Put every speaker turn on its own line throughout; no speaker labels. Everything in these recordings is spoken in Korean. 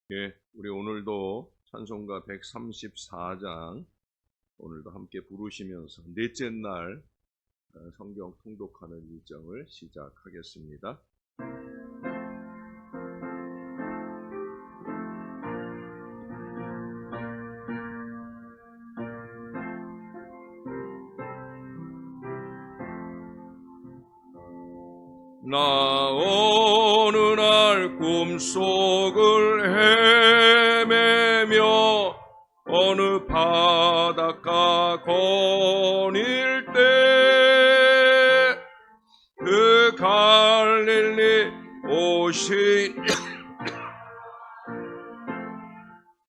예, 우리 오늘도 찬송가 134장 오늘도 함께 부르시면서 넷째 날 성경 통독하는 일정을 시작하겠습니다. 나 어느 날 꿈속을 헤매며 어느 바닷가 거닐 때 그 갈릴리 오신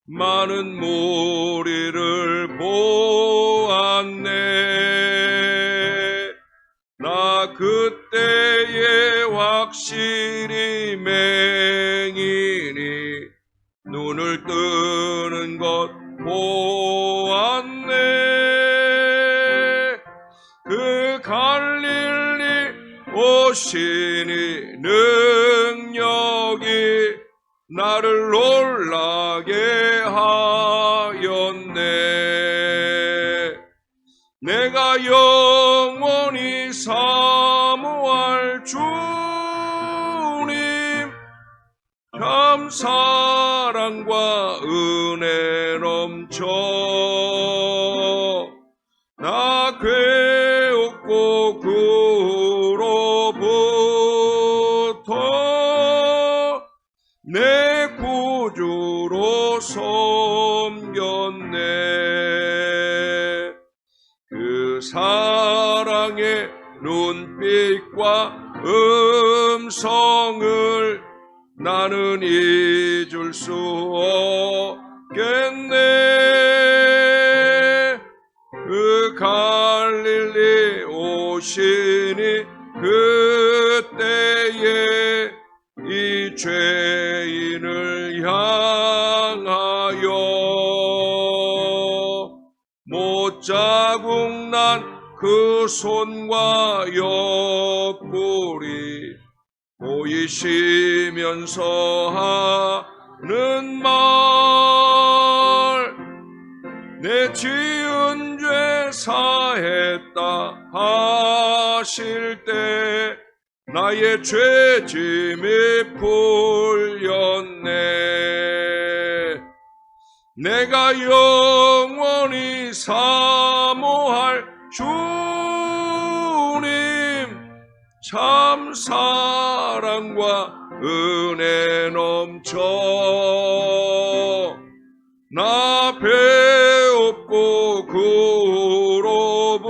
많은 무리를 보았네. 나 그때에 확실히 맹인이 눈을 뜨는 것 보았네. 그 갈릴리 오시니 능력이 나를 놀라게 하였네. 내가 영원히 사모할 주님 참 사랑과 은혜 넘쳐 나 괴롭고 그로부터 내 구주로 섬겼네. 그 사랑의 눈빛과 음성을 나는 잊을 수 없겠네. 그 갈릴리 오시니 그때에 이 죄인을 향하여 못자국 난 그 손과 옆구리 보이시면서 하는 말 내 지은 죄 사했다 하실 때 나의 죄짐이 풀렸네. 내가 영원히 사모할 주님 참 사랑과 은혜 넘쳐 나 배없고 그로부터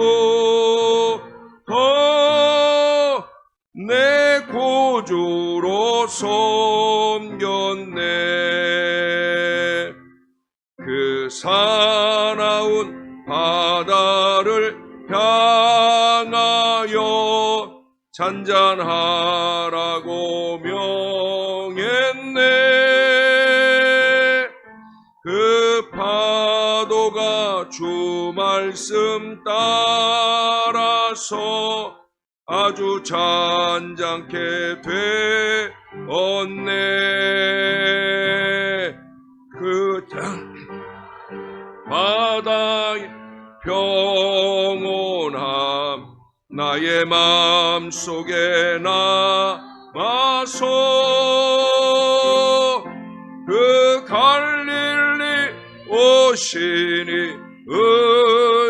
내 구주로 섬겼네. 그 사나운 바다를 향하여 잔잔하라고 명했네. 그 파도가 주 말씀 따라서 아주 잔잔케 되었네. 그 바다의 평온함 나의 마음속에 남아서 그 갈릴리 오시니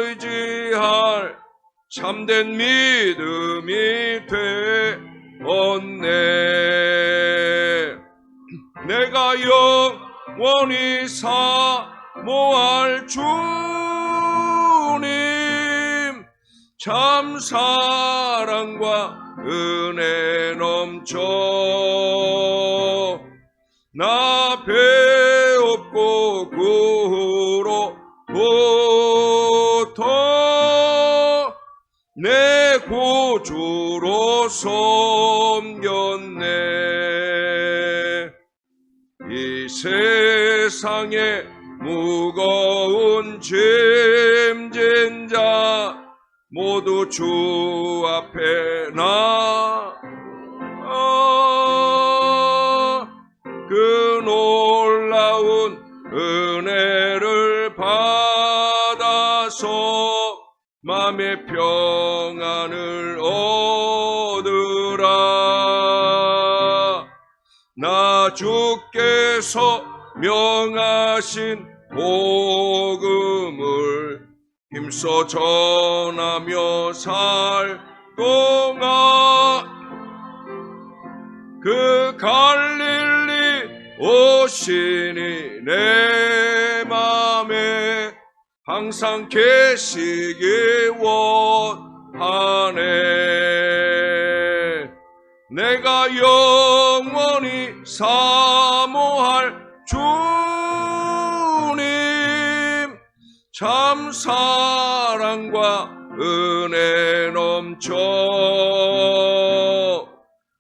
의지할 참된 믿음이 되었네. 내가 영원히 사모할 주님 참 사랑과 은혜 넘쳐 나 배없고 그로부터 내 구주로 섬겼네. 이 세상에 무거운 짐진 자 모두 주 앞에 그 놀라운 마음의 평안을 얻으라. 나 주께서 명하신 복음을 힘써 전하며 살 동안 그 갈릴리 오시니 내 맘에 항상 계시기 원하네. 내가 영원히 사모할 주님 참 사랑과 은혜 넘쳐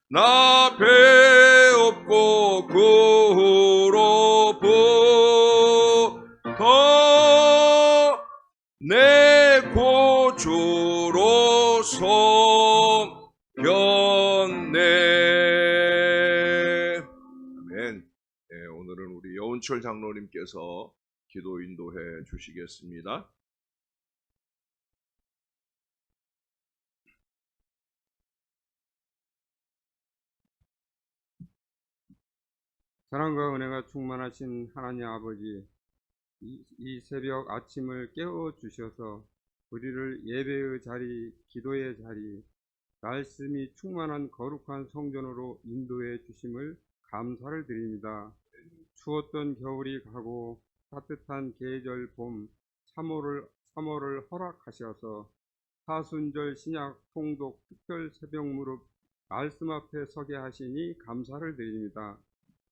나 배없고 구로부터 내 구주로 섬겼네. 아멘. 네, 오늘은 우리 여운철 장로님께서 기도 인도해 주시겠습니다.
사랑과 은혜가 충만하신 하나님 아버지, 이 새벽 아침을 깨워 주셔서 우리를 예배의 자리, 기도의 자리, 말씀이 충만한 거룩한 성전으로 인도해 주심을 감사를 드립니다. 추웠던 겨울이 가고 따뜻한 계절 봄 3월을 허락하셔서 사순절 신약 통독 특별 새벽 무릎 말씀 앞에 서게 하시니 감사를 드립니다.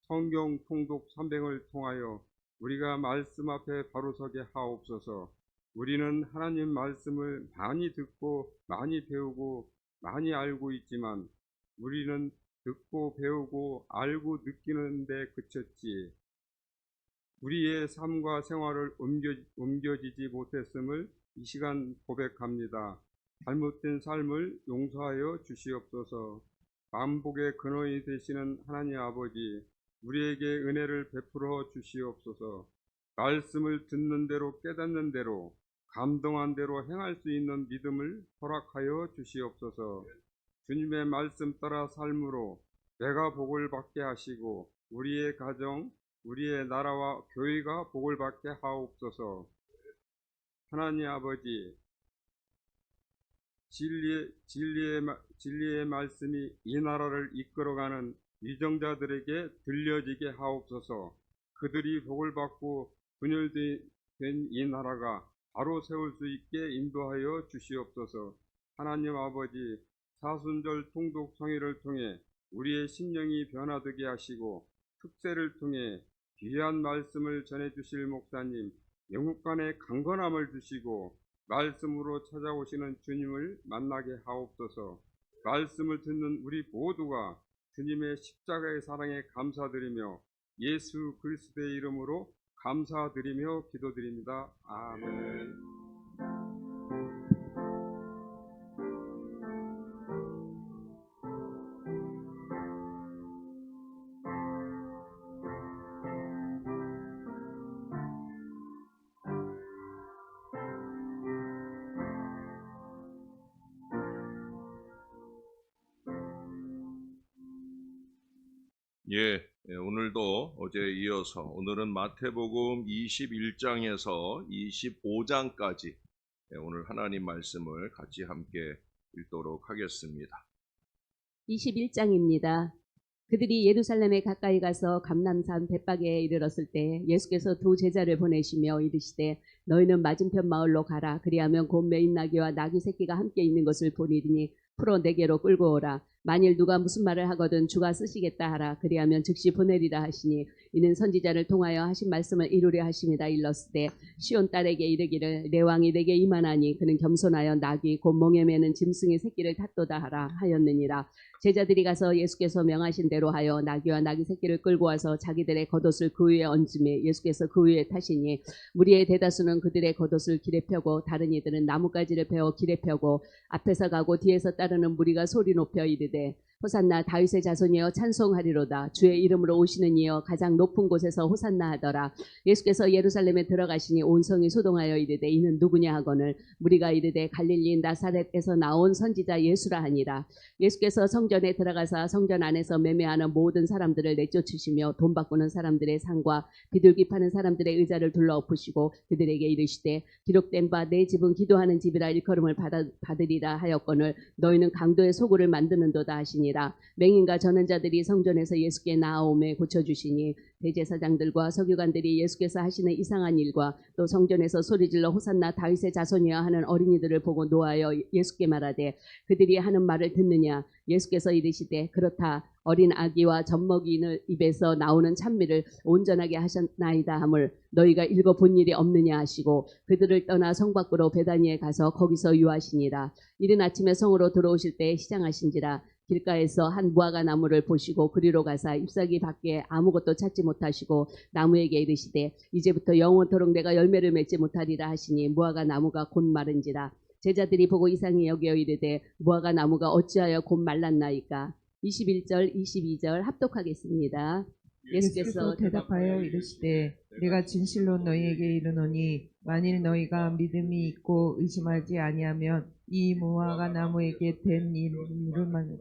성경 통독 300을 통하여 우리가 말씀 앞에 바로 서게 하옵소서. 우리는 하나님 말씀을 많이 듣고 많이 배우고 많이 알고 있지만 우리는 듣고 배우고 알고 느끼는 데 그쳤지 우리의 삶과 생활을 옮겨지지 못했음을 이 시간 고백합니다. 잘못된 삶을 용서하여 주시옵소서. 만복의 근원이 되시는 하나님 아버지, 우리에게 은혜를 베풀어 주시옵소서. 말씀을 듣는 대로 깨닫는 대로 감동한 대로 행할 수 있는 믿음을 허락하여 주시옵소서. 주님의 말씀 따라 삶으로 내가 복을 받게 하시고 우리의 가정, 우리의 나라와 교회가 복을 받게 하옵소서. 하나님 아버지, 진리의 말씀이 이 나라를 이끌어가는 위정자들에게 들려지게 하옵소서. 그들이 복을 받고 분열된 이 나라가 바로 세울 수 있게 인도하여 주시옵소서. 하나님 아버지, 사순절 통독 성회를 통해 우리의 심령이 변화되게 하시고 특세를 통해 귀한 말씀을 전해주실 목사님, 영육간의 강건함을 주시고 말씀으로 찾아오시는 주님을 만나게 하옵소서. 말씀을 듣는 우리 모두가 주님의 십자가의 사랑에 감사드리며 예수 그리스도의 이름으로 감사드리며 기도드립니다. 아멘.
오늘도 어제에 이어서 오늘은 마태복음 21장에서 25장까지 오늘 하나님 말씀을 같이 함께 읽도록 하겠습니다.
21장입니다. 그들이 예루살렘에 가까이 가서 감람산 벳박에 이르렀을 때 예수께서 두 제자를 보내시며 이르시되 너희는 맞은편 마을로 가라. 그리하면 곧 매인 나귀와 나귀 새끼가 함께 있는 것을 보리니 풀어 내게로 끌고 오라. 만일 누가 무슨 말을 하거든 주가 쓰시겠다 하라. 그리하면 즉시 보내리라 하시니 이는 선지자를 통하여 하신 말씀을 이루려 하심이다. 일렀으되 시온 딸에게 이르기를 내 왕이 내게 임하나니 그는 겸손하여 나귀 곧 몽에 매는 짐승의 새끼를 탔도다 하라 하였느니라. 제자들이 가서 예수께서 명하신 대로 하여 나귀와 나귀 새끼를 끌고 와서 자기들의 겉옷을 그 위에 얹음에 예수께서 그 위에 타시니 무리의 대다수는 그들의 겉옷을 길에 펴고 다른 이들은 나뭇가지를 베어 길에 펴고 앞에서 가고 뒤에서 따르는 무리가 소리 높여 이르되 호산나 다윗의 자손이여 찬송하리로다. 주의 이름으로 오시는 이여 가장 높은 곳에서 호산나 하더라. 예수께서 예루살렘에 들어가시니 온 성이 소동하여 이르되 이는 누구냐 하거늘 무리가 이르되 갈릴리 나사렛에서 나온 선지자 예수라 하니라. 예수께서 성전에 들어가사 성전 안에서 매매하는 모든 사람들을 내쫓으시며 돈 바꾸는 사람들의 상과 비둘기 파는 사람들의 의자를 둘러엎으시고 그들에게 이르시되 기록된 바 내 집은 기도하는 집이라 일컬음을 받으리라 하였거늘 너희는 강도의 소굴을 만드는도다 하시니라. 맹인과 전원자들이 성전에서 예수께 나아오매 고쳐주시니 대제사장들과 서기관들이 예수께서 하시는 이상한 일과 또 성전에서 소리질러 호산나 다윗의 자손이여 하는 어린이들을 보고 노하여 예수께 말하되 그들이 하는 말을 듣느냐. 예수께서 이르시되 그렇다. 어린 아기와 젖먹이는 입에서 나오는 찬미를 온전하게 하셨나이다 함을 너희가 읽어본 일이 없느냐 하시고 그들을 떠나 성 밖으로 베다니에 가서 거기서 유하시니라. 이른 아침에 성으로 들어오실 때에 시장하신지라. 길가에서 한 무화과 나무를 보시고 그리로 가사 잎사귀 밖에 아무것도 찾지 못하시고 나무에게 이르시되 이제부터 영원토록 내가 열매를 맺지 못하리라 하시니 무화과 나무가 곧 마른지라. 제자들이 보고 이상히 여겨 이르되 무화과 나무가 어찌하여 곧 말랐나이까. 21절 22절 합독하겠습니다.
예수께서 대답하여 이르시되 내가 진실로 너희에게 이르노니 만일 너희가 믿음이 있고 의심하지 아니하면 이 무화과 나무에게 된 일만큼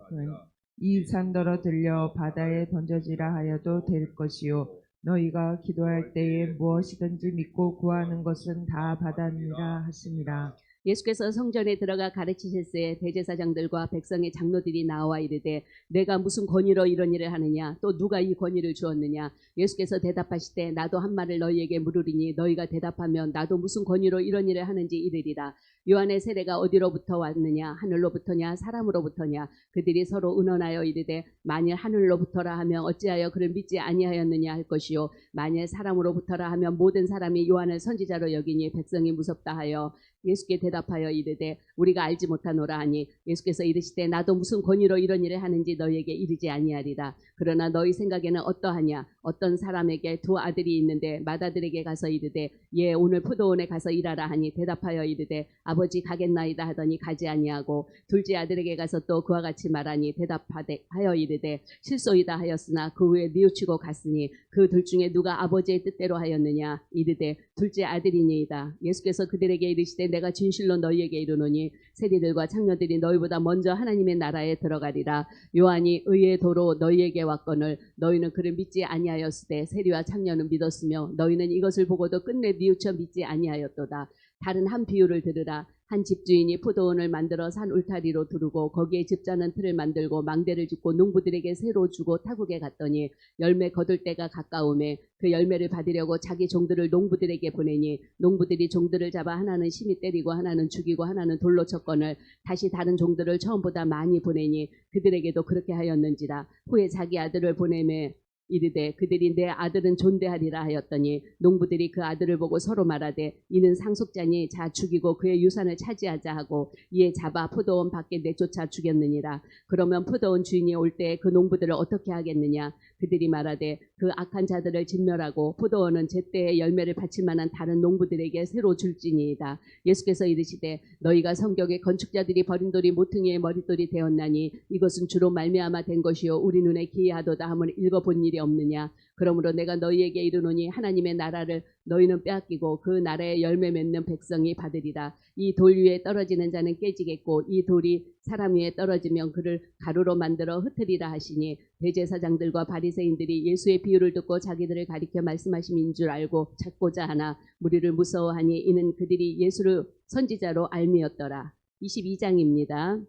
이 산더러 들려 바다에 던져지라 하여도 될 것이요 너희가 기도할 때에 무엇이든지 믿고 구하는 것은 다 받았느니라 하시니라.
예수께서 성전에 들어가 가르치실새 대제사장들과 백성의 장로들이 나와 이르되 내가 무슨 권위로 이런 일을 하느냐 또 누가 이 권위를 주었느냐. 예수께서 대답하시되 나도 한 말을 너희에게 물으리니 너희가 대답하면 나도 무슨 권위로 이런 일을 하는지 이르리라. 요한의 세례가 어디로부터 왔느냐 하늘로부터냐 사람으로부터냐. 그들이 서로 의논하여 이르되 만일 하늘로부터라 하면 어찌하여 그를 믿지 아니하였느냐 할 것이요 만일 사람으로부터라 하면 모든 사람이 요한을 선지자로 여기니 백성이 무섭다 하여 예수께 대답하여 이르되 우리가 알지 못하노라 하니 예수께서 이르시되 나도 무슨 권위로 이런 일을 하는지 너희에게 이르지 아니하리라. 그러나 너희 생각에는 어떠하냐. 어떤 사람에게 두 아들이 있는데 맏아들에게 가서 이르되 예 오늘 포도원에 가서 일하라 하니 대답하여 이르되 아버지 가겠나이다 하더니 가지 아니하고 둘째 아들에게 가서 또 그와 같이 말하니 대답하여 이르되 실소이다 하였으나 그 후에 뉘우치고 갔으니 그 둘 중에 누가 아버지의 뜻대로 하였느냐. 이르되 둘째 아들이니이다. 예수께서 그들에게 이르시되 내가 진실로 너희에게 이르노니 세리들과 창녀들이 너희보다 먼저 하나님의 나라에 들어가리라. 요한이 의의 도로 너희에게 왔거늘 너희는 그를 믿지 아니하였으되 세리와 창녀는 믿었으며 너희는 이것을 보고도 끝내 뉘우쳐 믿지 아니하였도다. 다른 한 비유를 들으라. 한 집주인이 포도원을 만들어 산 울타리로 두르고 거기에 집자는 틀을 만들고 망대를 짓고 농부들에게 새로 주고 타국에 갔더니 열매 거둘 때가 가까우매 그 열매를 받으려고 자기 종들을 농부들에게 보내니 농부들이 종들을 잡아 하나는 심히 때리고 하나는 죽이고 하나는 돌로 쳤거늘 다시 다른 종들을 처음보다 많이 보내니 그들에게도 그렇게 하였는지라. 후에 자기 아들을 보내매 이르되 그들이 내 아들은 존대하리라 하였더니 농부들이 그 아들을 보고 서로 말하되 이는 상속자니 자 죽이고 그의 유산을 차지하자 하고 이에 잡아 포도원 밖에 내쫓아 죽였느니라. 그러면 포도원 주인이 올 때 그 농부들을 어떻게 하겠느냐. 그들이 말하되 그 악한 자들을 진멸하고 포도원은 제때에 열매를 바칠 만한 다른 농부들에게 새로 줄지니이다. 예수께서 이르시되 너희가 성경에 건축자들이 버린 돌이 모퉁이의 머릿돌이 되었나니 이것은 주로 말미암아 된 것이요 우리 눈에 기이하도다 함을 읽어본 일이 없느냐. 그러므로 내가 너희에게 이르노니 하나님의 나라를 너희는 빼앗기고 그 나라에 열매 맺는 백성이 받으리라. 이 돌 위에 떨어지는 자는 깨지겠고 이 돌이 사람 위에 떨어지면 그를 가루로 만들어 흩으리라 하시니 대제사장들과 바리새인들이 예수의 비유를 듣고 자기들을 가리켜 말씀하심인 줄 알고 찾고자 하나 무리를 무서워하니 이는 그들이 예수를 선지자로 알미었더라. 22장입니다.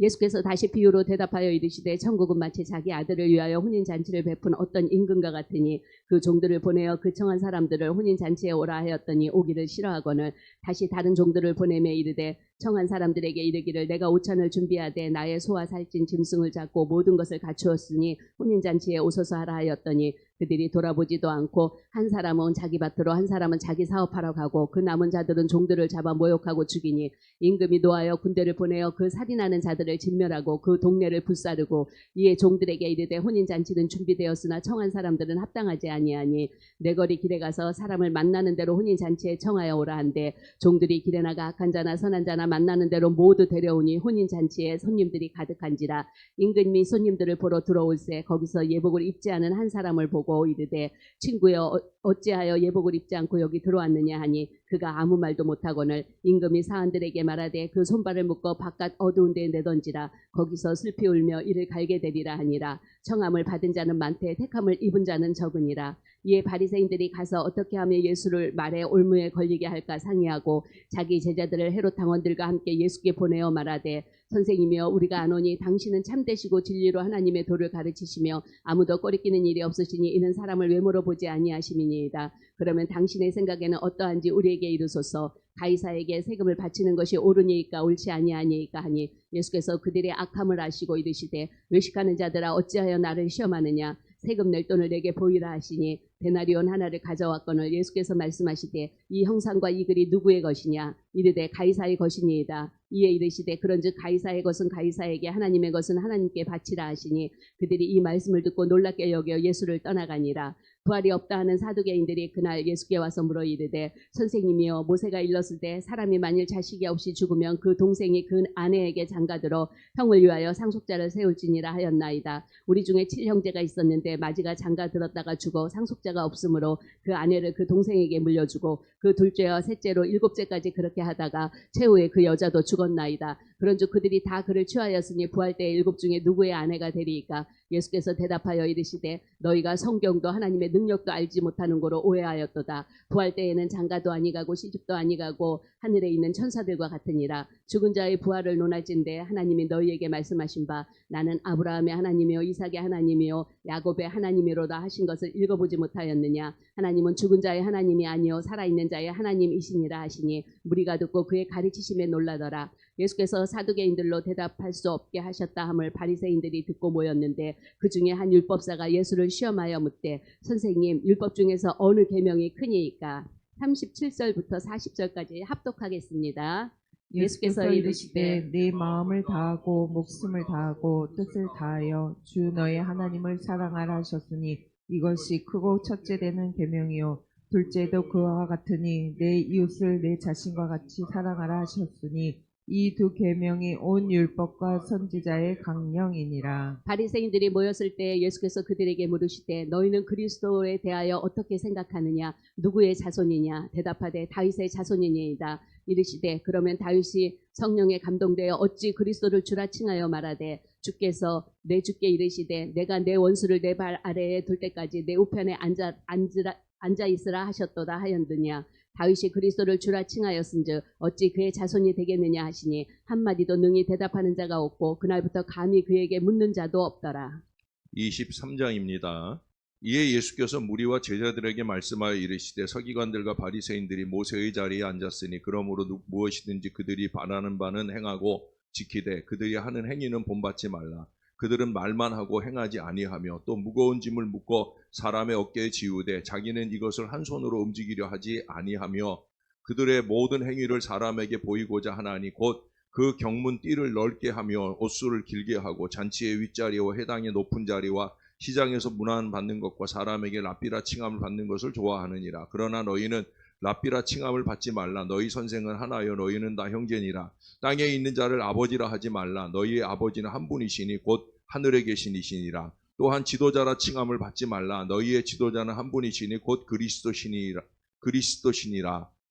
예수께서 다시 비유로 대답하여 이르시되 천국은 마치 자기 아들을 위하여 혼인잔치를 베푼 어떤 임금과 같으니 그 종들을 보내어 그 청한 사람들을 혼인잔치에 오라 하였더니 오기를 싫어하거늘 다시 다른 종들을 보내매 이르되 청한 사람들에게 이르기를 내가 오찬을 준비하되 나의 소와 살찐 짐승을 잡고 모든 것을 갖추었으니 혼인잔치에 오소서 하라 하였더니 그들이 돌아보지도 않고 한 사람은 자기 밭으로 한 사람은 자기 사업하러 가고 그 남은 자들은 종들을 잡아 모욕하고 죽이니 임금이 노하여 군대를 보내어 그 살인하는 자들을 진멸하고 그 동네를 불사르고 이에 종들에게 이르되 혼인잔치는 준비되었으나 청한 사람들은 합당하지 아니하니 내 거리 길에 가서 사람을 만나는 대로 혼인잔치에 청하여 오라 한데 종들이 길에 나가 악한 자나 선한 자나 만나는 대로 모두 데려오니 혼인잔치에 손님들이 가득한지라. 임금이 손님들을 보러 들어올새 거기서 예복을 입지 않은 한 사람을 보고 이르되 친구여 어찌하여 예복을 입지 않고 여기 들어왔느냐 하니 그가 아무 말도 못하거늘 임금이 사람들에게 말하되 그 손발을 묶어 바깥 어두운 데에 내던지라. 거기서 슬피 울며 이를 갈게 되리라 하니라. 청함을 받은 자는 많되 택함을 입은 자는 적으니라. 이에 바리새인들이 가서 어떻게 하면 예수를 말에 올무에 걸리게 할까 상의하고 자기 제자들을 헤롯 당원들과 함께 예수께 보내어 말하되 선생님이여 우리가 아노니 당신은 참되시고 진리로 하나님의 도를 가르치시며 아무도 꺼리끼는 일이 없으시니 이는 사람을 외모로 보지 아니하심이니이다. 그러면 당신의 생각에는 어떠한지 우리에게 이르소서. 가이사에게 세금을 바치는 것이 옳으니까 옳지 아니하니까 하니 예수께서 그들의 악함을 아시고 이르시되 외식하는 자들아 어찌하여 나를 시험하느냐. 세금 낼 돈을 내게 보이라 하시니 데나리온 하나를 가져왔거늘 예수께서 말씀하시되 이 형상과 이 글이 누구의 것이냐. 이르되 가이사의 것이니이다. 이에 이르시되 그런즉 가이사의 것은 가이사에게 하나님의 것은 하나님께 바치라 하시니 그들이 이 말씀을 듣고 놀랍게 여겨 예수를 떠나가니라. 부활이 없다 하는 사두개인들이 그날 예수께 와서 물어 이르되 선생님이여 모세가 일렀을 때 사람이 만일 자식이 없이 죽으면 그 동생이 그 아내에게 장가들어 형을 위하여 상속자를 세울지니라 하였나이다. 우리 중에 7형제가 있었는데 마지가 장가들었다가 죽어 상속자가 없으므로 그 아내를 그 동생에게 물려주고 그 둘째와 셋째로 7째까지 그렇게 하다가 최후에 그 여자도 죽었나이다. 그런즉 그들이 다 그를 취하였으니 부활 때에 7 중에 누구의 아내가 되리이까. 예수께서 대답하여 이르시되 너희가 성경도 하나님의 능력도 알지 못하는 거로 오해하였도다. 부활 때에는 장가도 아니가고 시집도 아니가고 하늘에 있는 천사들과 같으니라. 죽은 자의 부활을 논할진대 하나님이 너희에게 말씀하신 바 나는 아브라함의 하나님이요 이삭의 하나님이요 야곱의 하나님이로다 하신 것을 읽어보지 못하였느냐. 하나님은 죽은 자의 하나님이 아니요 살아있는 자의 하나님이시니라 하시니 무리가 듣고 그의 가르치심에 놀라더라. 예수께서 사두개인들로 대답할 수 없게 하셨다 함을 바리새인들이 듣고 모였는데 그 중에 한 율법사가 예수를 시험하여 묻되 선생님 율법 중에서 어느 계명이 크니이까. 37절부터 40절까지 합독하겠습니다.
예수께서 이르시되 내 마음을 다하고 목숨을 다하고 뜻을 다하여 주 너의 하나님을 사랑하라 하셨으니 이것이 크고 첫째 되는 계명이요 둘째도 그와 같으니 내 이웃을 내 자신과 같이 사랑하라 하셨으니 이 두 계명이 온 율법과 선지자의 강령이니라.
바리새인들이 모였을 때 예수께서 그들에게 물으시되 너희는 그리스도에 대하여 어떻게 생각하느냐. 누구의 자손이냐. 대답하되 다윗의 자손이니이다. 이르시되 그러면 다윗이 성령에 감동되어 어찌 그리스도를 주라 칭하여 말하되 주께서 내 주께 이르시되 내가 내 원수를 내 발 아래에 둘 때까지 내 우편에 앉아 있으라 하셨도다 하였느냐. 다윗이 그리스도를 주라 칭하였은즉 어찌 그의 자손이 되겠느냐 하시니 한마디도 능히 대답하는 자가 없고 그날부터 감히 그에게 묻는 자도 없더라.
23장입니다. 이에 예수께서 무리와 제자들에게 말씀하여 이르시되 서기관들과 바리새인들이 모세의 자리에 앉았으니 그러므로 무엇이든지 그들이 바라는 바는 행하고 지키되 그들이 하는 행위는 본받지 말라. 그들은 말만 하고 행하지 아니하며 또 무거운 짐을 묶어 사람의 어깨에 지우되 자기는 이것을 한 손으로 움직이려 하지 아니하며 그들의 모든 행위를 사람에게 보이고자 하나니 곧 그 경문 띠를 넓게 하며 옷수를 길게 하고 잔치의 윗자리와 회당의 높은 자리와 시장에서 문안 받는 것과 사람에게 랍비라 칭함을 받는 것을 좋아하느니라. 그러나 너희는 랍비라 칭함을 받지 말라. 너희 선생은 하나여 너희는 다 형제니라. 땅에 있는 자를 아버지라 하지 말라. 너희의 아버지는 한 분이시니 곧 하늘에 계신 이시니라. 또한 지도자라 칭함을 받지 말라. 너희의 지도자는 한 분이시니 곧 그리스도시니라.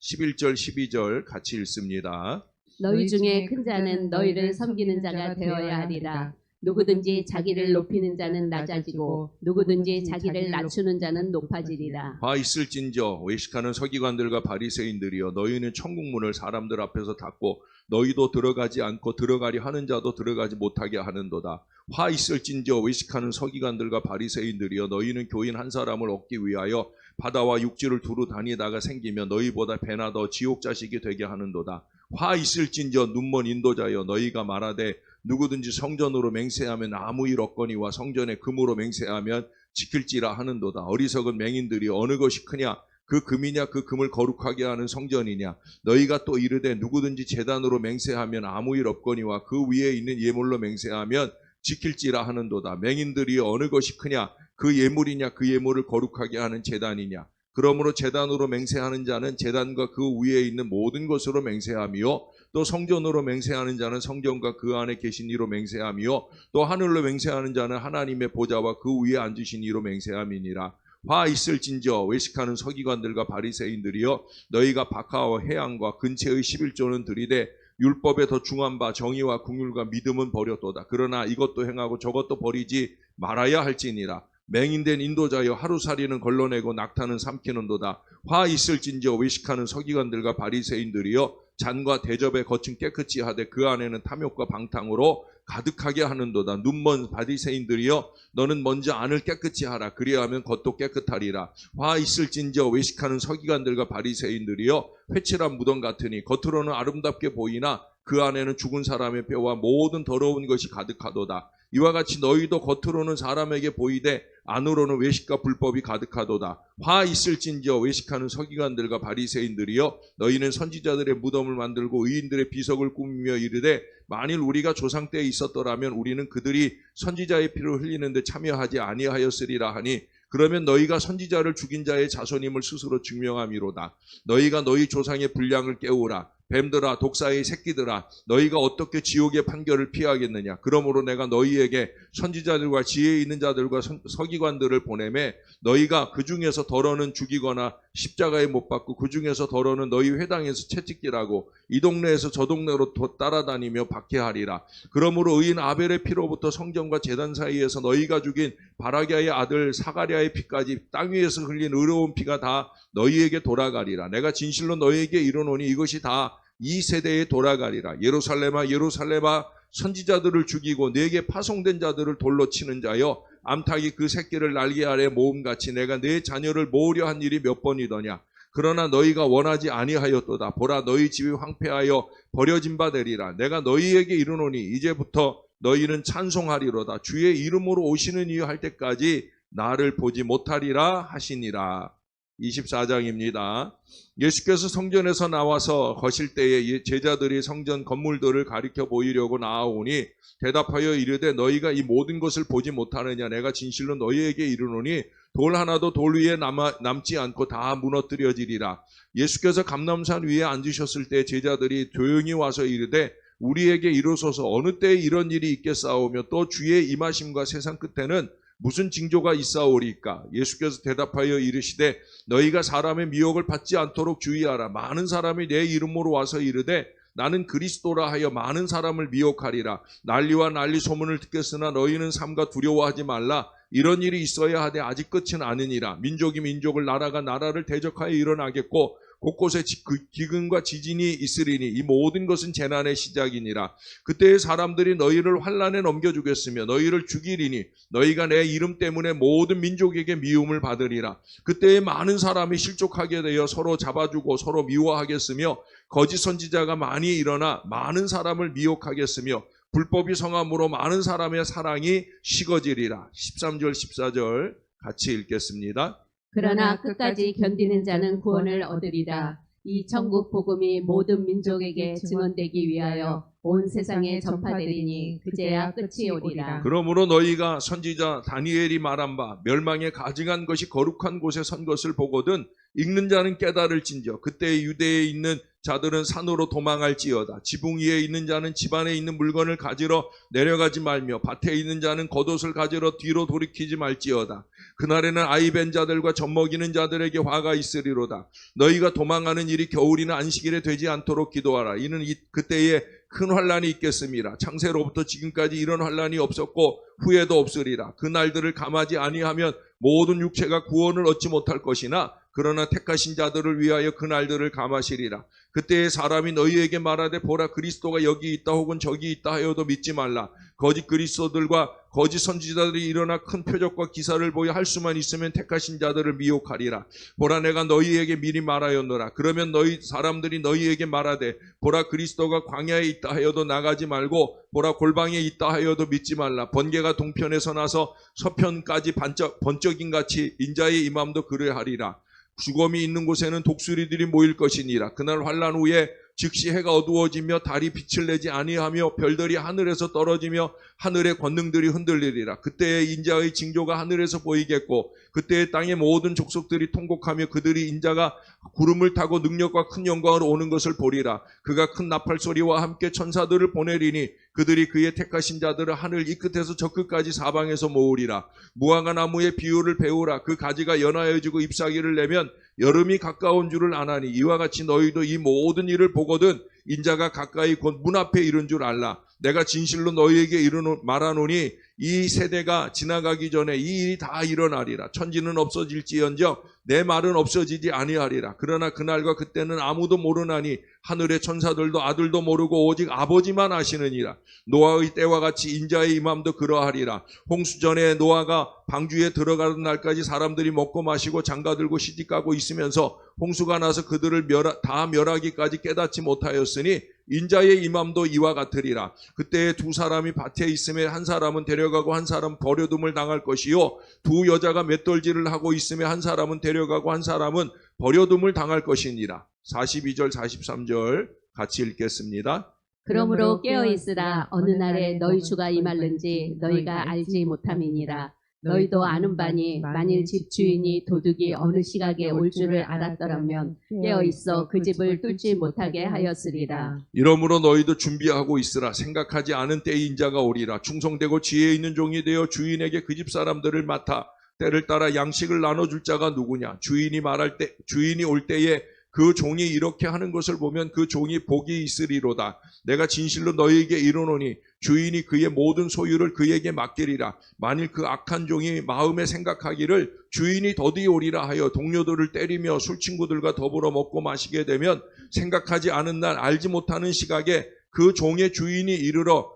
11절 12절 같이 읽습니다.
너희 중에 큰 자는 너희를 섬기는 자가 되어야 하리라. 누구든지 자기를 높이는 자는 낮아지고 누구든지 자기를 낮추는 자는 높아지리라.
봐 있을진저 외식하는 서기관들과 바리새인들이여 너희는 천국문을 사람들 앞에서 닫고 너희도 들어가지 않고 들어가려 하는 자도 들어가지 못하게 하는도다. 화 있을진저 외식하는 서기관들과 바리새인들이여 너희는 교인 한 사람을 얻기 위하여 바다와 육지를 두루 다니다가 생기며 너희보다 배나 더 지옥 자식이 되게 하는도다. 화 있을진저 눈먼 인도자여 너희가 말하되 누구든지 성전으로 맹세하면 아무 일 없거니와 성전에 금으로 맹세하면 지킬지라 하는도다. 어리석은 맹인들이 어느 것이 크냐? 그 금이냐 그 금을 거룩하게 하는 성전이냐? 너희가 또 이르되 누구든지 제단으로 맹세하면 아무 일 없거니와 그 위에 있는 예물로 맹세하면 지킬지라 하는도다. 맹인들이 어느 것이 크냐? 그 예물이냐 그 예물을 거룩하게 하는 제단이냐? 그러므로 제단으로 맹세하는 자는 제단과 그 위에 있는 모든 것으로 맹세하며 또 성전으로 맹세하는 자는 성전과 그 안에 계신 이로 맹세하며 또 하늘로 맹세하는 자는 하나님의 보좌와 그 위에 앉으신 이로 맹세함이니라. 화 있을진저 외식하는 서기관들과 바리새인들이여 너희가 박하와 해양과 근처의 11조는 들이되 율법에 더 중한 바 정의와 긍휼과 믿음은 버렸도다. 그러나 이것도 행하고 저것도 버리지 말아야 할지니라. 맹인된 인도자여 하루살이는 걸러내고 낙타는 삼키는도다. 화 있을진저 외식하는 서기관들과 바리새인들이여 잔과 대접에 거친 깨끗이 하되 그 안에는 탐욕과 방탕으로 가득하게 하는도다. 눈먼 바리새인들이여 너는 먼저 안을 깨끗이 하라. 그리하면 겉도 깨끗하리라. 화 있을진저 외식하는 서기관들과 바리새인들이여 회칠한 무덤 같으니 겉으로는 아름답게 보이나 그 안에는 죽은 사람의 뼈와 모든 더러운 것이 가득하도다. 이와 같이 너희도 겉으로는 사람에게 보이되 안으로는 외식과 불법이 가득하도다. 화 있을진저 외식하는 서기관들과 바리새인들이여 너희는 선지자들의 무덤을 만들고 의인들의 비석을 꾸미며 이르되 만일 우리가 조상 때에 있었더라면 우리는 그들이 선지자의 피를 흘리는데 참여하지 아니하였으리라 하니 그러면 너희가 선지자를 죽인 자의 자손임을 스스로 증명함이로다. 너희가 너희 조상의 분량을 깨우라. 뱀들아 독사의 새끼들아 너희가 어떻게 지옥의 판결을 피하겠느냐. 그러므로 내가 너희에게 선지자들과 지혜 있는 자들과 서기관들을 보내매 너희가 그 중에서 더러는 죽이거나 십자가에 못 박고 그 중에서 더러는 너희 회당에서 채찍질하고 이 동네에서 저 동네로 따라다니며 박해하리라. 그러므로 의인 아벨의 피로부터 성전과 제단 사이에서 너희가 죽인 바라기아의 아들 사가랴의 피까지 땅 위에서 흘린 의로운 피가 다 너희에게 돌아가리라. 내가 진실로 너희에게 이르노니 이것이 다 이 세대에 돌아가리라. 예루살렘아 예루살렘아 선지자들을 죽이고 내게 파송된 자들을 돌로 치는 자여 암탉이 그 새끼를 날개 아래 모음같이 내가 내 자녀를 모으려 한 일이 몇 번이더냐. 그러나 너희가 원하지 아니하였도다. 보라 너희 집이 황폐하여 버려진 바 되리라. 내가 너희에게 이르노니 이제부터 너희는 찬송하리로다. 주의 이름으로 오시는 이유 할 때까지 나를 보지 못하리라 하시니라. 24장입니다. 예수께서 성전에서 나와서 거실 때에 제자들이 성전 건물들을 가리켜 보이려고 나아오니 대답하여 이르되 너희가 이 모든 것을 보지 못하느냐. 내가 진실로 너희에게 이르노니 돌 하나도 돌 위에 남지 않고 다 무너뜨려지리라. 예수께서 감람산 위에 앉으셨을 때 제자들이 조용히 와서 이르되 우리에게 이루소서 어느 때에 이런 일이 있겠사오며 또 주의 임하심과 세상 끝에는 무슨 징조가 있사오리까. 예수께서 대답하여 이르시되 너희가 사람의 미혹을 받지 않도록 주의하라. 많은 사람이 내 이름으로 와서 이르되 나는 그리스도라 하여 많은 사람을 미혹하리라. 난리와 난리 소문을 듣겠으나 너희는 삼가 두려워하지 말라. 이런 일이 있어야 하되 아직 끝은 아니니라. 민족이 민족을 나라가 나라를 대적하여 일어나겠고 곳곳에 기근과 지진이 있으리니 이 모든 것은 재난의 시작이니라. 그때의 사람들이 너희를 환난에 넘겨주겠으며 너희를 죽이리니 너희가 내 이름 때문에 모든 민족에게 미움을 받으리라. 그때에 많은 사람이 실족하게 되어 서로 잡아주고 서로 미워하겠으며 거짓 선지자가 많이 일어나 많은 사람을 미혹하겠으며 불법이 성함으로 많은 사람의 사랑이 식어지리라. 13절 14절 같이 읽겠습니다.
그러나 끝까지 견디는 자는 구원을 얻으리라. 이 천국 복음이 모든 민족에게 증언되기 위하여 온 세상에 전파되리니 그제야 끝이 오리라.
그러므로 너희가 선지자 다니엘이 말한 바 멸망에 가증한 것이 거룩한 곳에 선 것을 보거든 읽는 자는 깨달을진저 그때 유대에 있는 자들은 산으로 도망할지어다. 지붕 위에 있는 자는 집 안에 있는 물건을 가지러 내려가지 말며 밭에 있는 자는 겉옷을 가지러 뒤로 돌이키지 말지어다. 그날에는 아이 벤 자들과 젖먹이는 자들에게 화가 있으리로다. 너희가 도망하는 일이 겨울이나 안식일에 되지 않도록 기도하라. 이는 그때에 큰 환란이 있겠음이라. 창세로부터 지금까지 이런 환란이 없었고 후에도 없으리라. 그 날들을 감하지 아니하면 모든 육체가 구원을 얻지 못할 것이나 그러나 택하신 자들을 위하여 그 날들을 감하시리라. 그때에 사람이 너희에게 말하되 보라 그리스도가 여기 있다 혹은 저기 있다 하여도 믿지 말라. 거짓 그리스도들과 거짓 선지자들이 일어나 큰 표적과 기사를 보여 할 수만 있으면 택하신 자들을 미혹하리라. 보라 내가 너희에게 미리 말하였노라. 그러면 너희 사람들이 너희에게 말하되 보라 그리스도가 광야에 있다 하여도 나가지 말고 보라 골방에 있다 하여도 믿지 말라. 번개가 동편에서 나서 서편까지 번쩍인같이 인자의 임함도 그러하리라. 죽음이 있는 곳에는 독수리들이 모일 것이니라. 그날 환난 후에 즉시 해가 어두워지며 달이 빛을 내지 아니하며 별들이 하늘에서 떨어지며 하늘의 권능들이 흔들리리라. 그때의 인자의 징조가 하늘에서 보이겠고 그때의 땅의 모든 족속들이 통곡하며 그들이 인자가 구름을 타고 능력과 큰 영광으로 오는 것을 보리라. 그가 큰 나팔 소리와 함께 천사들을 보내리니 그들이 그의 택하신 자들을 하늘 이 끝에서 저 끝까지 사방에서 모으리라. 무화과 나무의 비유를 배우라. 그 가지가 연하여지고 잎사귀를 내면 여름이 가까운 줄을 아나니 이와 같이 너희도 이 모든 일을 보거든 인자가 가까이 곧 문 앞에 이른 줄 알라. 내가 진실로 너희에게 말하노니 이 세대가 지나가기 전에 이 일이 다 일어나리라. 천지는 없어질지언정 내 말은 없어지지 아니하리라. 그러나 그날과 그때는 아무도 모르나니 하늘의 천사들도 아들도 모르고 오직 아버지만 아시느니라. 노아의 때와 같이 인자의 임함도 그러하리라. 홍수 전에 노아가 방주에 들어가는 날까지 사람들이 먹고 마시고 장가들고 시집가고 있으면서 홍수가 나서 그들을 다 멸하기까지 깨닫지 못하였으니 인자의 임함도 이와 같으리라. 그때에 두 사람이 밭에 있음에 한 사람은 데려가고 한 사람은 버려둠을 당할 것이요 두 여자가 맷돌질을 하고 있음에 한 사람은 데려가고 한 사람은 버려둠을 당할 것이니라. 42절 43절 같이 읽겠습니다.
그러므로 깨어 있으라. 어느 날에 너희 주가 임할는지 너희가 알지 못함이니라. 너희도 아는 바니 만일 집 주인이 도둑이 어느 시각에 올 줄을 알았더라면 깨어 있어 그 집을 뚫지 못하게 하였으리라.
이러므로 너희도 준비하고 있으라. 생각하지 않은 때에 인자가 오리라. 충성되고 지혜 있는 종이 되어 주인에게 그 집 사람들을 맡아 때를 따라 양식을 나눠줄 자가 누구냐. 주인이 올 때에 그 종이 이렇게 하는 것을 보면 그 종이 복이 있으리로다. 내가 진실로 너희에게 이르노니 주인이 그의 모든 소유를 그에게 맡기리라. 만일 그 악한 종이 마음에 생각하기를 주인이 더디 오리라 하여 동료들을 때리며 술친구들과 더불어 먹고 마시게 되면 생각하지 않은 날 알지 못하는 시각에 그 종의 주인이 이르러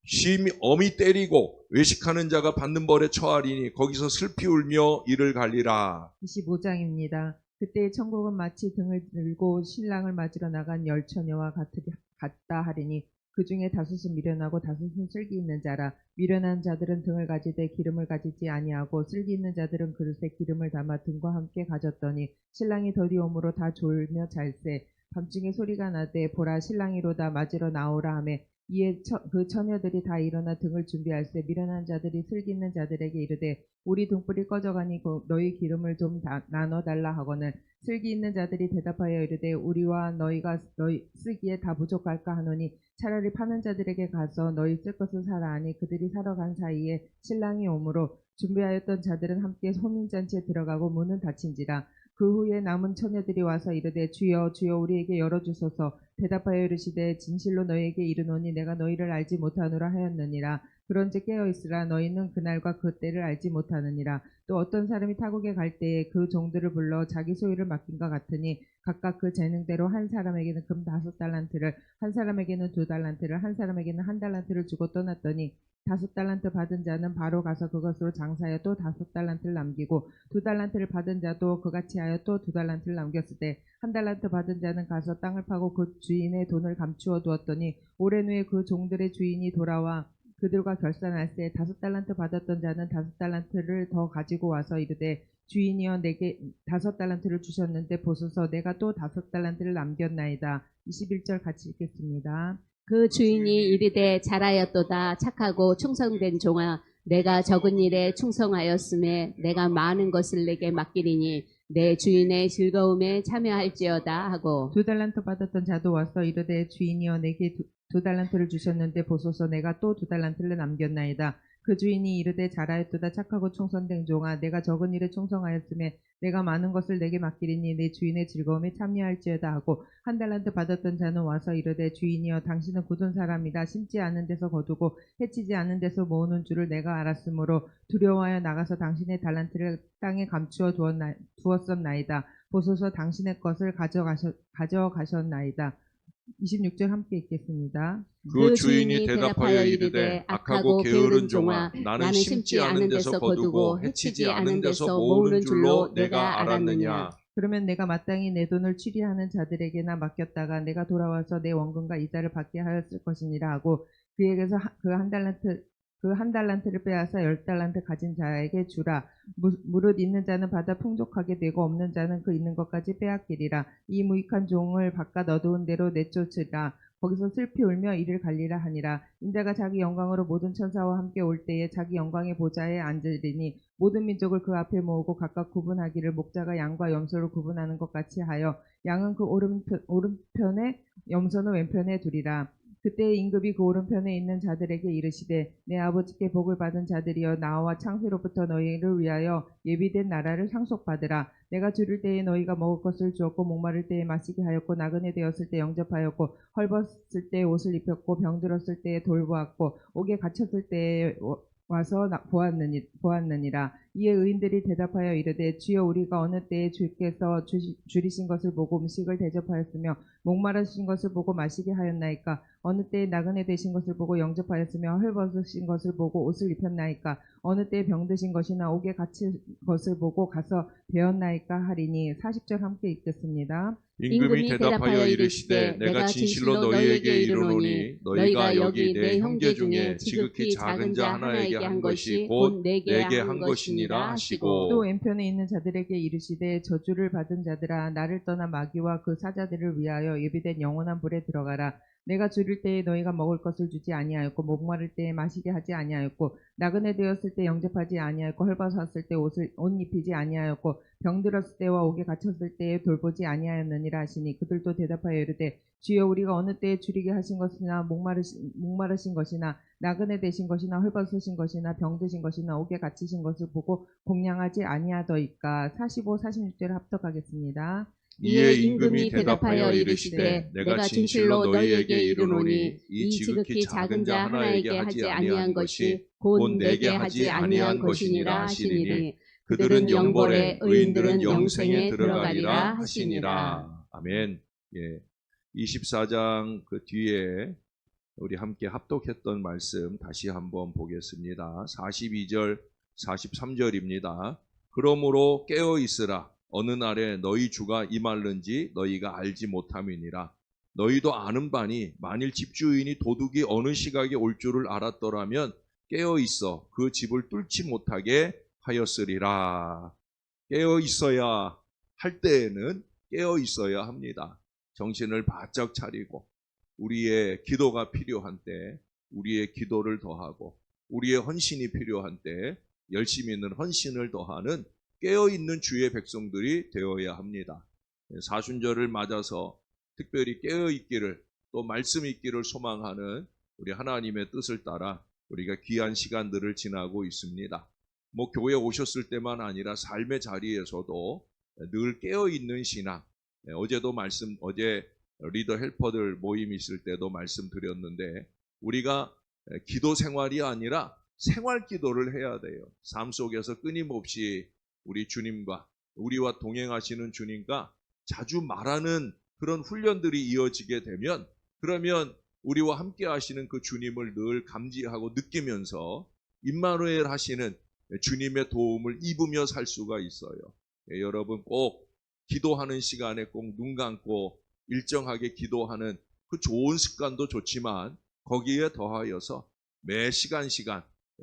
심히 엄히 때리고 외식하는 자가 받는 벌에 처하리니 거기서 슬피 울며 이를 갈리라.
25장입니다. 그때 천국은 마치 등을 들고 신랑을 맞으러 나간 열 처녀와 같다 하리니 그 중에 다섯은 미련하고 다섯은 슬기 있는 자라. 미련한 자들은 등을 가지되 기름을 가지지 아니하고 슬기 있는 자들은 그릇에 기름을 담아 등과 함께 가졌더니 신랑이 더디 오므로 다 졸며 잘세. 밤중에 소리가 나되 보라 신랑이로다 맞으러 나오라 하매 이에 그 처녀들이 다 일어나 등을 준비할세. 미련한 자들이 슬기 있는 자들에게 이르되 우리 등불이 꺼져가니 너희 기름을 좀 나눠달라 하거늘 슬기 있는 자들이 대답하여 이르되 우리와 너희가 너희 쓰기에 다 부족할까 하노니 차라리 파는 자들에게 가서 너희 쓸 것을 사라 하니 그들이 사러 간 사이에 신랑이 오므로 준비하였던 자들은 함께 호민잔치에 들어가고 문은 닫힌지라. 그 후에 남은 처녀들이 와서 이르되 주여 주여 우리에게 열어주소서. 대답하여 이르시되 진실로 너희에게 이르노니 내가 너희를 알지 못하노라 하였느니라. 그런즉 깨어있으라. 너희는 그날과 그 때를 알지 못하느니라. 또 어떤 사람이 타국에 갈 때에 그 종들을 불러 자기 소유를 맡긴과 같으니 각각 그 재능대로 한 사람에게는 금 5달란트를 한 사람에게는 2달란트를 한 사람에게는 1달란트를 주고 떠났더니 5달란트 받은 자는 바로 가서 그것으로 장사하여 또 5달란트를 남기고 2달란트를 받은 자도 그같이 하여 또 2달란트를 남겼을 때 1달란트 받은 자는 가서 땅을 파고 그 주인의 돈을 감추어 두었더니 오랜 후에 그 종들의 주인이 돌아와 그들과 결산할 때 5달란트 받았던 자는 5달란트를 더 가지고 와서 이르되 주인이여 내게 5달란트를 주셨는데 보소서 내가 또 5달란트를 남겼나이다. 21절 같이 읽겠습니다.
그 주인이 이르되 잘하였도다. 착하고 충성된 종아, 내가 적은 일에 충성하였음에 내가 많은 것을 내게 맡기리니 내 주인의 즐거움에 참여할지어다 하고
2달란트 받았던 자도 와서 이르되 주인이여 내게 2달란트를 주셨는데 보소서 내가 또 2달란트를 남겼나이다. 그 주인이 이르되 잘하였도다. 착하고 충성된 종아, 내가 적은 일에 충성하였음에 내가 많은 것을 내게 맡기리니 내 주인의 즐거움에 참여할지어다 하고 1달란트 받았던 자는 와서 이르되 주인이여 당신은 굳은 사람이다. 심지 않은 데서 거두고 해치지 않은 데서 모으는 줄을 내가 알았으므로 두려워하여 나가서 당신의 달란트를 땅에 감추어 두었었나이다. 보소서 당신의 것을 가져가셨나이다. 26절 함께 읽겠습니다.
그 주인이 대답하여 이르되 악하고 게으른 종아, 나는 심지 않은 데서 거두고 해치지 않은 데서 모으는 줄로 내가 알았느냐.
그러면 내가 마땅히 내 돈을 취리하는 자들에게나 맡겼다가 내가 돌아와서 내 원금과 이자를 받게 하였을 것이니라 하고 그에게서 그 한 달란트를 빼앗아 10달란트 가진 자에게 주라. 무릇 있는 자는 받아 풍족하게 되고 없는 자는 그 있는 것까지 빼앗기리라. 이 무익한 종을 바깥 어두운 데로 내쫓으라. 거기서 슬피 울며 이를 갈리라 하니라. 인자가 자기 영광으로 모든 천사와 함께 올 때에 자기 영광의 보좌에 앉으리니 모든 민족을 그 앞에 모으고 각각 구분하기를 목자가 양과 염소를 구분하는 것 같이 하여 양은 그 오른편에 염소는 왼편에 두리라. 그때 임금이 그 오른편에 있는 자들에게 이르시되 내 아버지께 복을 받은 자들이여 나와 창세로부터 너희를 위하여 예비된 나라를 상속받으라. 내가 줄일 때에 너희가 먹을 것을 주었고 목마를 때에 마시게 하였고 나그네 되었을 때 영접하였고 헐벗을 때에 옷을 입혔고 병들었을 때에 돌보았고 옥에 갇혔을 때에 와서 보았느니라. 이에 의인들이 대답하여 이르되 주여 우리가 어느 때에 주께서 줄이신 것을 보고 음식을 대접하였으며 목마르신 것을 보고 마시게 하였나이까. 어느 때에 나그네 되신 것을 보고 영접하였으며 헐벗으신 것을 보고 옷을 입혔나이까. 어느 때에 병드신 것이나 옥에 갇힌 것을 보고 가서 배웠나이까 하리니. 40절 함께 읽겠습니다.
임금이 대답하여 이르시되 내가 진실로 너희에게 이르노니 너희가 여기 내 형제 중에 지극히 작은 자 하나에게 한 것이 곧 내게 한 것이니라 하시고
또 왼편에 있는 자들에게 이르시되 저주를 받은 자들아 나를 떠나 마귀와 그 사자들을 위하여 예비된 영원한 불에 들어가라. 내가 줄일 때에 너희가 먹을 것을 주지 아니하였고 목마를 때에 마시게 하지 아니하였고 나그네 되었을 때 영접하지 아니하였고 헐벗었을 때 옷 입히지 아니하였고 병들었을 때와 옥에 갇혔을 때에 돌보지 아니하였느니라 하시니 그들도 대답하여 이르되 주여 우리가 어느 때에 줄이게 하신 것이나 목마르신 것이나 나그네 되신 것이나 헐벗으신 것이나 병드신 것이나 옥에 갇히신 것을 보고 공양하지 아니하더이까. 45, 46절 합독하겠습니다.
이에 임금이 대답하여 이르시되 내가 진실로 너희에게 이르노니 이 지극히 작은 자 하나에게 하지 아니한 것이 곧 내게 하지 아니한 것이니라 하시니니 그들은 영벌에 의인들은 영생에 들어가리라 하시니라. 아멘. 예. 24장 그 뒤에 우리 함께 합독했던 말씀 다시 한번 보겠습니다. 42절 43절입니다. 그러므로 깨어 있으라. 어느 날에 너희 주가 임할는지 너희가 알지 못함이니라. 너희도 아는 바니 만일 집주인이 도둑이 어느 시각에 올 줄을 알았더라면 깨어 있어 그 집을 뚫지 못하게 하였으리라. 깨어 있어야 할 때에는 깨어 있어야 합니다. 정신을 바짝 차리고 우리의 기도가 필요한 때 우리의 기도를 더하고 우리의 헌신이 필요한 때 열심히 있는 헌신을 더하는 깨어있는 주의 백성들이 되어야 합니다. 사순절을 맞아서 특별히 깨어있기를 또 말씀 있기를 소망하는 우리 하나님의 뜻을 따라 우리가 귀한 시간들을 지나고 있습니다. 뭐 교회 오셨을 때만 아니라 삶의 자리에서도 늘 깨어있는 신앙. 어제 리더 헬퍼들 모임 있을 때도 말씀드렸는데 우리가 기도 생활이 아니라 생활 기도를 해야 돼요. 삶 속에서 끊임없이 우리 주님과 우리와 동행하시는 주님과 자주 말하는 그런 훈련들이 이어지게 되면 그러면 우리와 함께 하시는 그 주님을 늘 감지하고 느끼면서 임마누엘 하시는 주님의 도움을 입으며 살 수가 있어요. 여러분 꼭 기도하는 시간에 꼭 눈 감고 일정하게 기도하는 그 좋은 습관도 좋지만 거기에 더하여서 매 시간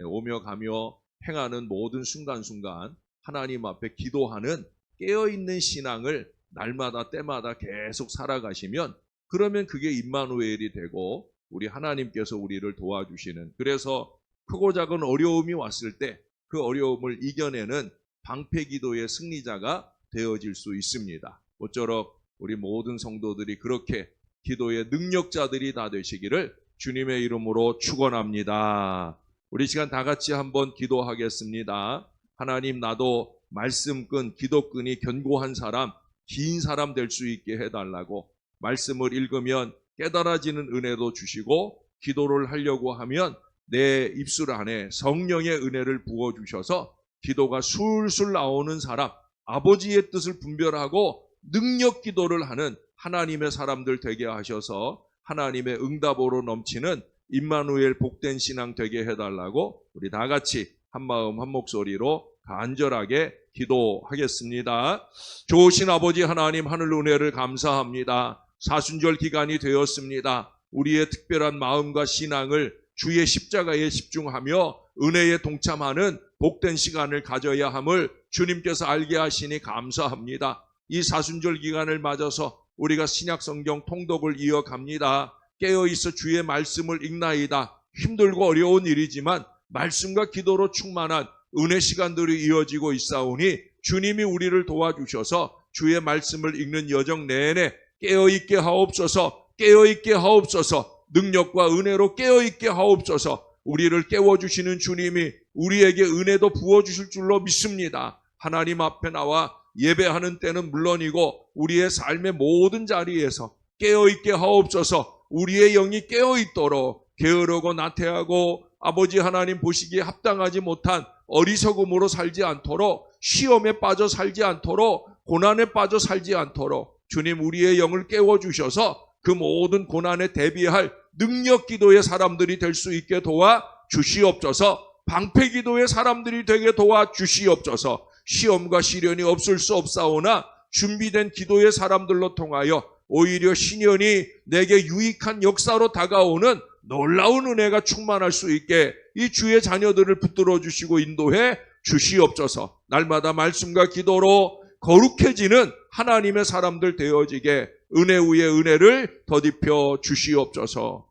오며 가며 행하는 모든 순간순간 하나님 앞에 기도하는 깨어있는 신앙을 날마다 때마다 계속 살아가시면 그러면 그게 임마누엘이 되고 우리 하나님께서 우리를 도와주시는 그래서 크고 작은 어려움이 왔을 때 그 어려움을 이겨내는 방패기도의 승리자가 되어질 수 있습니다. 모쪼록 우리 모든 성도들이 그렇게 기도의 능력자들이 다 되시기를 주님의 이름으로 축원합니다. 우리 시간 다 같이 한번 기도하겠습니다. 하나님 나도 말씀끈 기도끈이 견고한 사람 긴 사람 될 수 있게 해달라고 말씀을 읽으면 깨달아지는 은혜도 주시고 기도를 하려고 하면 내 입술 안에 성령의 은혜를 부어주셔서 기도가 술술 나오는 사람 아버지의 뜻을 분별하고 능력 기도를 하는 하나님의 사람들 되게 하셔서 하나님의 응답으로 넘치는 임마누엘 복된 신앙 되게 해달라고 우리 다 같이 한마음 한 목소리로 간절하게 기도하겠습니다. 좋으신 아버지 하나님 하늘 은혜를 감사합니다. 사순절 기간이 되었습니다. 우리의 특별한 마음과 신앙을 주의 십자가에 집중하며 은혜에 동참하는 복된 시간을 가져야 함을 주님께서 알게 하시니 감사합니다. 이 사순절 기간을 맞아서 우리가 신약성경 통독을 이어갑니다. 깨어있어 주의 말씀을 읽나이다. 힘들고 어려운 일이지만 말씀과 기도로 충만한 은혜 시간들이 이어지고 있사오니 주님이 우리를 도와주셔서 주의 말씀을 읽는 여정 내내 깨어있게 하옵소서, 깨어있게 하옵소서, 능력과 은혜로 깨어있게 하옵소서. 우리를 깨워주시는 주님이 우리에게 은혜도 부어주실 줄로 믿습니다. 하나님 앞에 나와 예배하는 때는 물론이고 우리의 삶의 모든 자리에서 깨어있게 하옵소서. 우리의 영이 깨어있도록 게으르고 나태하고 아버지 하나님 보시기에 합당하지 못한 어리석음으로 살지 않도록, 시험에 빠져 살지 않도록, 고난에 빠져 살지 않도록 주님 우리의 영을 깨워주셔서 그 모든 고난에 대비할 능력 기도의 사람들이 될 수 있게 도와주시옵소서. 방패 기도의 사람들이 되게 도와주시옵소서. 시험과 시련이 없을 수 없사오나 준비된 기도의 사람들로 통하여 오히려 신년이 내게 유익한 역사로 다가오는 놀라운 은혜가 충만할 수 있게 이 주의 자녀들을 붙들어 주시고 인도해 주시옵소서. 날마다 말씀과 기도로 거룩해지는 하나님의 사람들 되어지게 은혜 위에 은혜를 더딥혀 주시옵소서.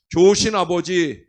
좋으신 아버지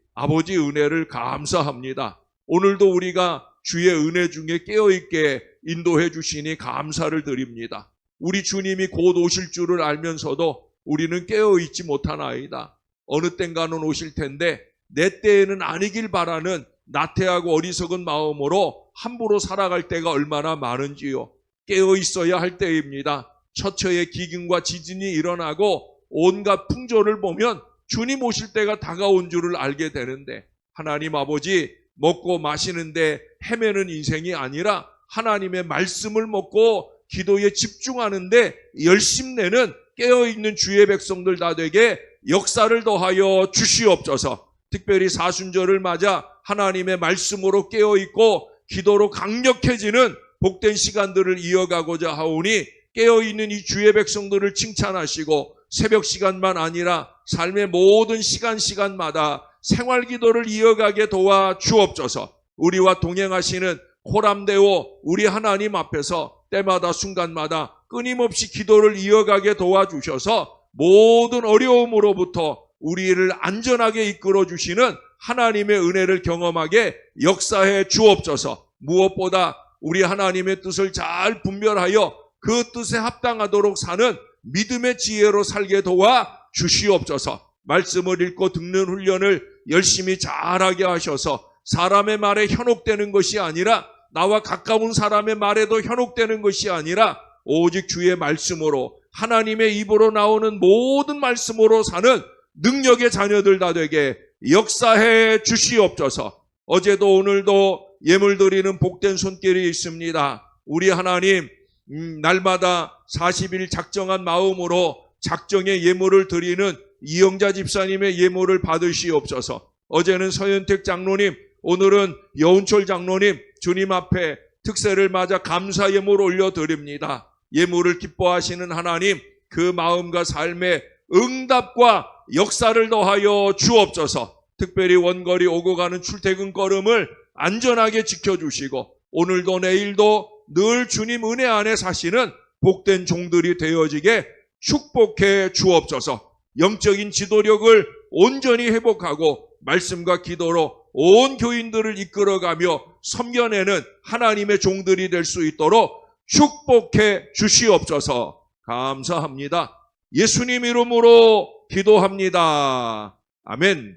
은혜를 감사합니다. 오늘도 우리가 주의 은혜 중에 깨어있게 인도해 주시니 감사를 드립니다. 우리 주님이 곧 오실 줄을 알면서도 우리는 깨어있지 못하나이다. 어느 땐가는 오실 텐데 내 때에는 아니길 바라는 나태하고 어리석은 마음으로 함부로 살아갈 때가 얼마나 많은지요. 깨어있어야 할 때입니다. 처처에 기근과 지진이 일어나고 온갖 풍조를 보면 주님 오실 때가 다가온 줄을 알게 되는데 하나님 아버지 먹고 마시는데 헤매는 인생이 아니라 하나님의 말씀을 먹고 기도에 집중하는데 열심내는 깨어있는 주의 백성들 다 되게 역사를 더하여 주시옵소서. 특별히 사순절을 맞아 하나님의 말씀으로 깨어있고 기도로 강력해지는 복된 시간들을 이어가고자 하오니 깨어있는 이 주의 백성들을 칭찬하시고 새벽 시간만 아니라 삶의 모든 시간마다 생활기도를 이어가게 도와주옵소서. 우리와 동행하시는 호람되어 우리 하나님 앞에서 때마다 순간마다 끊임없이 기도를 이어가게 도와주셔서 모든 어려움으로부터 우리를 안전하게 이끌어 주시는 하나님의 은혜를 경험하게 역사해 주옵소서. 무엇보다 우리 하나님의 뜻을 잘 분별하여 그 뜻에 합당하도록 사는 믿음의 지혜로 살게 도와주시옵소서. 말씀을 읽고 듣는 훈련을 열심히 잘하게 하셔서 사람의 말에 현혹되는 것이 아니라 나와 가까운 사람의 말에도 현혹되는 것이 아니라 오직 주의 말씀으로 하나님의 입으로 나오는 모든 말씀으로 사는 능력의 자녀들 다 되게 역사해 주시옵소서. 어제도 오늘도 예물 드리는 복된 손길이 있습니다. 우리 하나님 날마다 40일 작정한 마음으로 작정의 예물을 드리는 이영자 집사님의 예물을 받으시옵소서. 어제는 서현택 장로님, 오늘은 여운철 장로님 주님 앞에 특세를 맞아 감사 예물 올려드립니다. 예물을 기뻐하시는 하나님, 그 마음과 삶의 응답과 역사를 더하여 주옵소서. 특별히 원거리 오고 가는 출퇴근 걸음을 안전하게 지켜주시고 오늘도 내일도 늘 주님 은혜 안에 사시는 복된 종들이 되어지게 축복해 주옵소서. 영적인 지도력을 온전히 회복하고 말씀과 기도로 온 교인들을 이끌어가며 섬겨내는 하나님의 종들이 될 수 있도록 축복해 주시옵소서. 감사합니다. 예수님 이름으로 기도합니다. 아멘.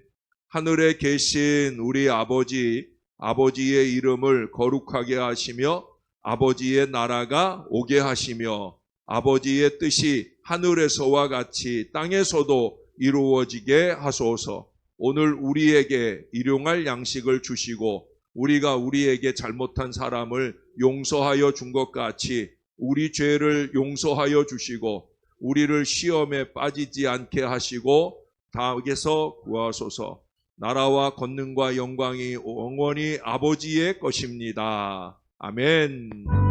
하늘에 계신 우리 아버지의 이름을 거룩하게 하시며 아버지의 나라가 오게 하시며 아버지의 뜻이 하늘에서와 같이 땅에서도 이루어지게 하소서. 오늘 우리에게 일용할 양식을 주시고 우리가 우리에게 잘못한 사람을 용서하여 준 것 같이 우리 죄를 용서하여 주시고 우리를 시험에 빠지지 않게 하시고 다에게서 구하소서. 나라와 권능과 영광이 영원히 아버지의 것입니다. 아멘.